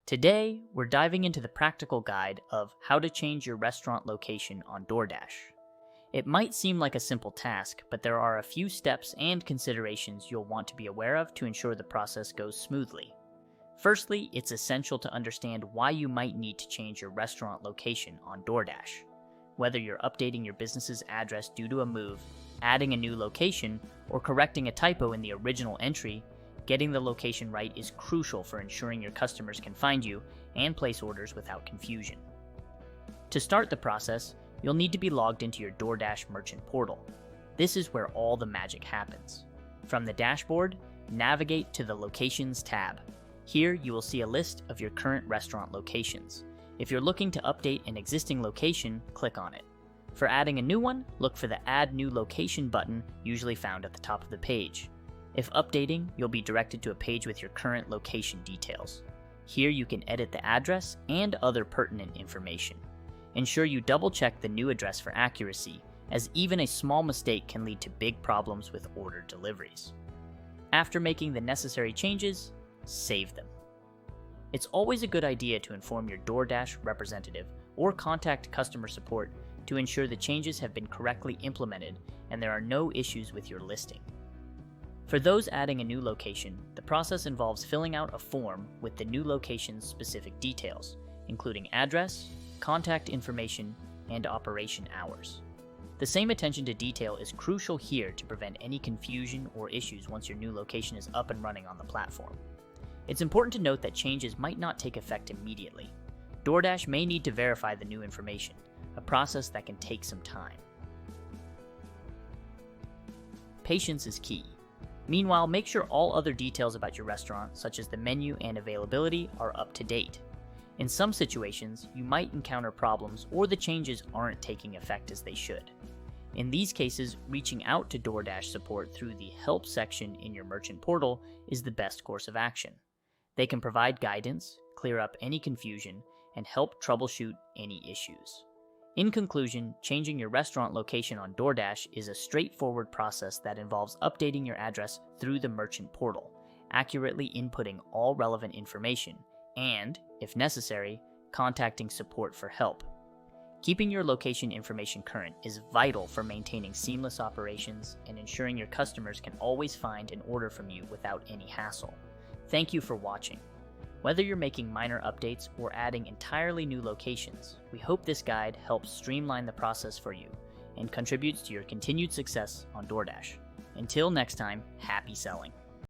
Today, we're diving into the practical guide of how to change your restaurant location on DoorDash. It might seem like a simple task, but there are a few steps and considerations you'll want to be aware of to ensure the process goes smoothly. Firstly, it's essential to understand why you might need to change your restaurant location on DoorDash. Whether you're updating your business's address due to a move, adding a new location, or correcting a typo in the original entry, getting the location right is crucial for ensuring your customers can find you and place orders without confusion. To start the process, you'll need to be logged into your DoorDash merchant portal. This is where all the magic happens. From the dashboard, navigate to the Locations tab. Here you will see a list of your current restaurant locations. If you're looking to update an existing location, click on it. For adding a new one, look for the Add New Location button, usually found at the top of the page. If updating, you'll be directed to a page with your current location details. Here you can edit the address and other pertinent information. Ensure you double-check the new address for accuracy, as even a small mistake can lead to big problems with order deliveries. After making the necessary changes, save them. It's always a good idea to inform your DoorDash representative or contact customer support to ensure the changes have been correctly implemented and there are no issues with your listing. For those adding a new location, the process involves filling out a form with the new location's specific details, including address, contact information, and operation hours. The same attention to detail is crucial here to prevent any confusion or issues once your new location is up and running on the platform. It's important to note that changes might not take effect immediately. DoorDash may need to verify the new information, a process that can take some time. Patience is key. Meanwhile, make sure all other details about your restaurant, such as the menu and availability, are up to date. In some situations, you might encounter problems or the changes aren't taking effect as they should. In these cases, reaching out to DoorDash support through the Help section in your merchant portal is the best course of action. They can provide guidance, clear up any confusion, and help troubleshoot any issues. In conclusion, changing your restaurant location on DoorDash is a straightforward process that involves updating your address through the merchant portal, accurately inputting all relevant information, and, if necessary, contacting support for help. Keeping your location information current is vital for maintaining seamless operations and ensuring your customers can always find an order from you without any hassle. Thank you for watching. Whether you're making minor updates or adding entirely new locations, we hope this guide helps streamline the process for you and contributes to your continued success on DoorDash. Until next time, happy selling.